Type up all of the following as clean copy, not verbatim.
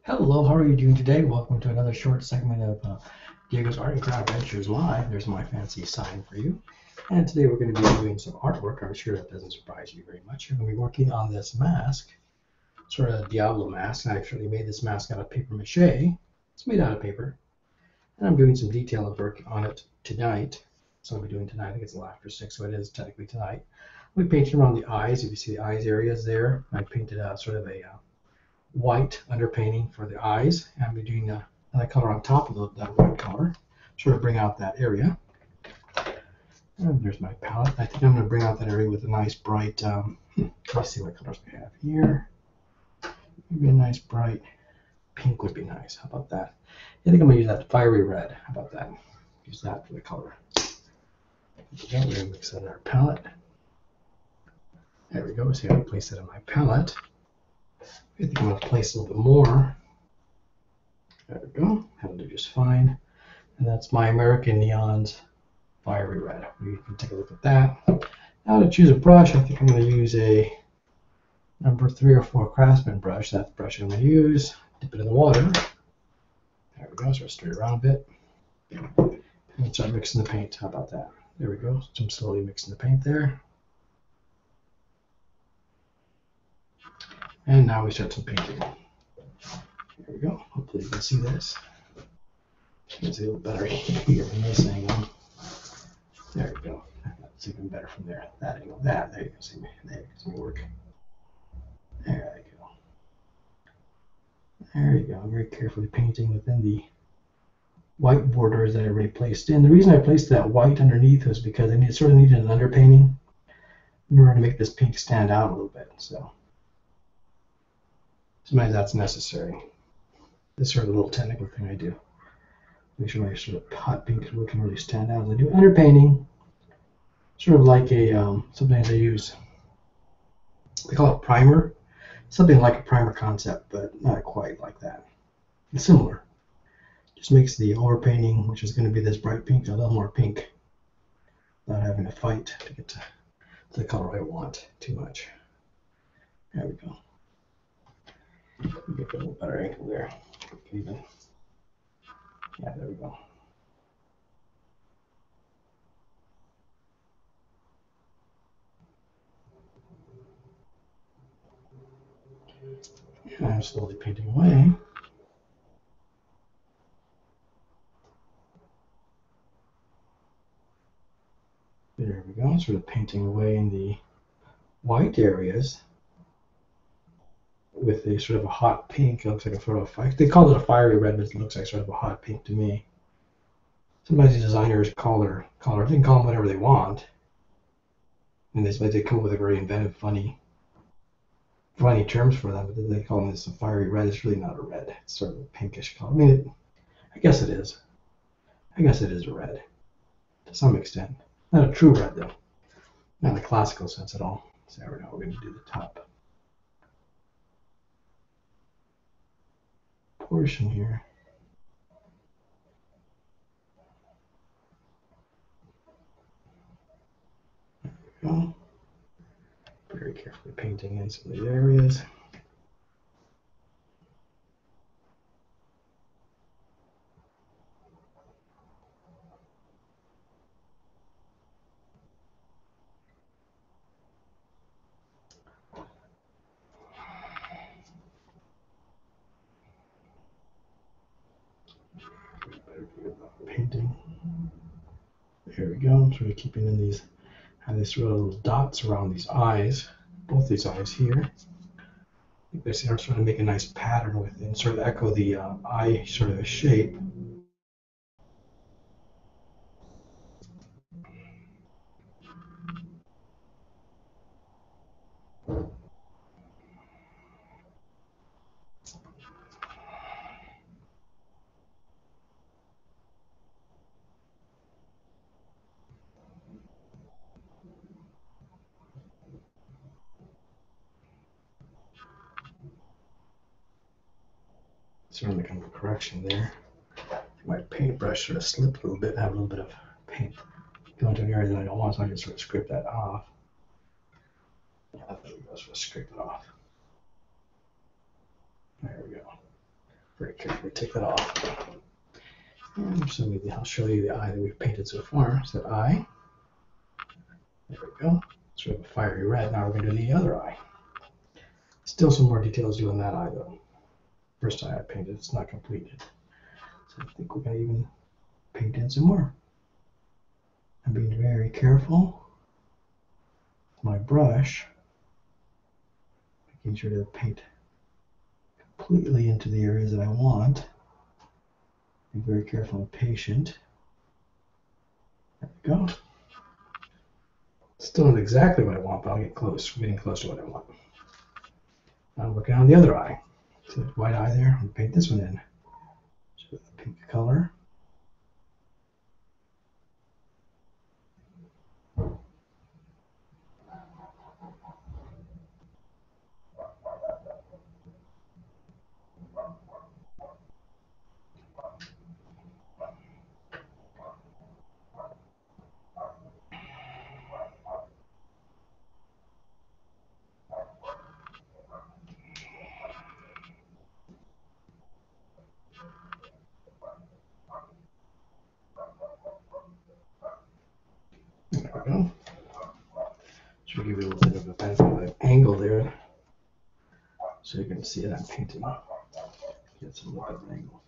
Hello, how are you doing today? Welcome to another short segment of Diego's Art and Craft Adventures Live. There's my fancy sign for you. And today we're going to be doing some artwork. I'm sure that doesn't surprise you very much. We're going to be working on this mask, sort of a Diablo mask. And I actually made this mask out of paper mache. It's made out of paper. And I'm doing some detail work on it tonight. So I'll be doing tonight. I think it's a little after 6, so it is technically tonight. We painted around the eyes. If you see the eyes areas there, I painted sort of a white underpainting for the eyes. And I'm doing another color on top of that white color, sort of bring out that area. And there's my palette. I think I'm going to bring out that area with a nice bright, let's see what colors we have here. Maybe a nice bright pink would be nice. How about that? I think I'm going to use that fiery red. How about that? Use that for the color. We're going to mix that in our palette. There we go. See how I place it on my palette. I think I'm going to place a little bit more. There we go. That'll do just fine. And that's my American Neon's fiery red. We can take a look at that. Now to choose a brush, I think I'm going to use a number 3 or 4 Craftsman brush. That's the brush I'm going to use. Dip it in the water. There we go. Sort of stir it around a bit. And start mixing the paint. How about that? There we go. So I'm slowly mixing the paint there. And now we start some painting. There we go. Hopefully you can see this. You can see a little better here from this angle. There we go. That's even better from there. That angle. There you go. See me. There you can see me work. There you go. There you go. I'm very carefully painting within the white borders that I already placed in. The reason I placed that white underneath was because I sort of needed an underpainting in order to make this pink stand out a little bit. So sometimes that's necessary. This is sort of a little technical thing I do. Make sure my sort of hot pink can really stand out as I do underpainting. Sort of like a, sometimes I use, they call it primer. Something like a primer concept, but not quite like that. It's similar. Just makes the overpainting, which is going to be this bright pink, a little more pink without having to fight to get to the color I want too much. There we go. Get a little better angle there. Even. Yeah, there we go. And I'm slowly painting away. There we go. Sort of painting away in the white areas with a sort of a hot pink. It looks like a sort of, they call it a fiery red, but it looks like sort of a hot pink to me. Sometimes the designers call their colors, they can call them whatever they want. And they come up with a very inventive, funny terms for them, but then they call this a fiery red. It's really not a red. It's sort of a pinkish color. I mean, I guess it is. I guess it is a red to some extent. Not a true red, though. Not in the classical sense at all. So there we go. We're going to do the top portion here. There we go. Very carefully painting in some of the areas. Painting. There we go. I'm sort of keeping in these, have these sort of little dots around these eyes, both these eyes here. They sort of make a nice pattern with it and sort of echo the eye sort of a shape. Certainly kind of a correction there. My paintbrush sort of slipped a little bit. I have a little bit of paint going to an area that I don't want, so I can sort of scrape that off. Yeah, there we go. Sort of scrape it off. There we go. very carefully take that off. And so maybe I'll show you the eye that we've painted so far. So that eye. There we go. Sort of a fiery red. Now we're going to do the other eye. Still some more details to do on that eye though. First eye I painted, it's not completed. So I think we're going to even paint in some more. I'm being very careful with my brush, making sure to paint completely into the areas that I want. Be very careful and patient. There we go. Still not exactly what I want, but I'll get close. We're getting close to what I want. Now I'm working on the other eye. So the white eye there, I'll paint this one in. So the pink color. There we go. Should give you a little bit of a benefit of an angle there, so you can see it. I'm painting. Get some little bit of an angle.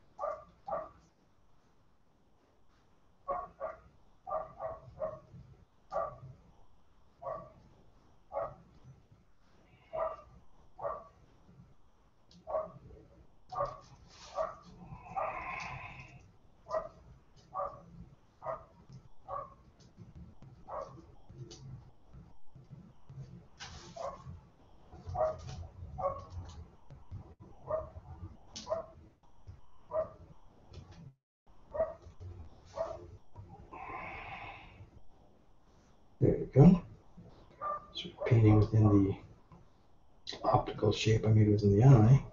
There you go. Sort of painting within the optical shape I made within the eye.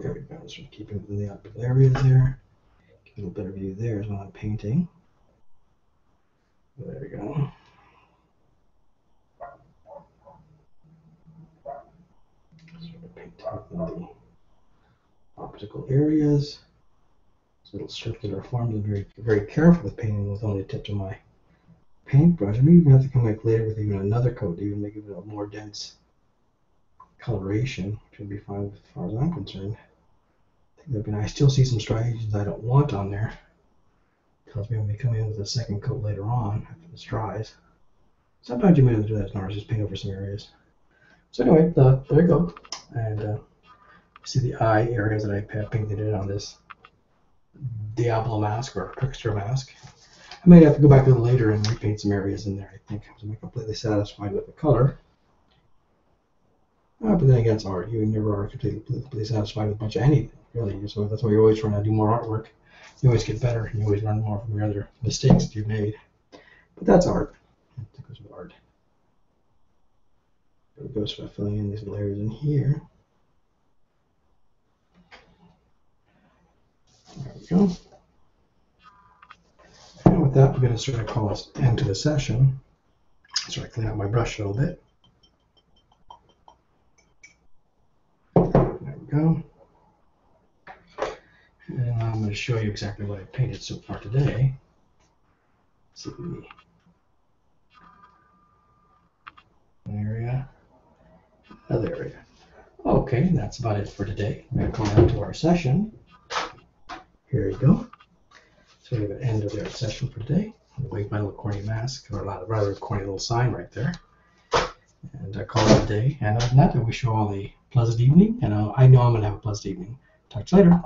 There we go. Sort of keeping within the optical areas there. Get a little better view there as well. I'm painting. There we go. Sort of painting within the optical areas. This little circular forms. I'm very, very careful with painting with only the tip of my paintbrush. I may even have to come back later with even another coat to even make it a more dense coloration, which would be fine as far as I'm concerned. I think that'd be nice. I still see some striations I don't want on there, because we may come in with a second coat later on after this dries. Sometimes you may have to do that as an artist, just paint over some areas. So anyway, there we go. And see the eye areas that I painted in on this Diablo mask or Trickster mask. I may have to go back a little later and repaint some areas in there, I think, to be completely satisfied with the color. But then again, it's art. You never are completely satisfied with a bunch of anything, really. So that's why you're always trying to do more artwork. You always get better, and you always learn more from your other mistakes that you've made. But that's art. That goes with art. There we go, so filling in these layers in here. There we go. And with that, we're going to sort of call this end to the session. So I clean out my brush a little bit. There we go. And I'm going to show you exactly what I painted so far today. Let's see the area, other area. Okay, that's about it for today. I'm going to call out to our session. Here you go. So we have an end of our session for today. I'll wave my little corny mask, or a rather corny little sign right there. And I call it a day. And other than that, I wish you all a pleasant evening. And I know I'm going to have a pleasant evening. Talk to you later.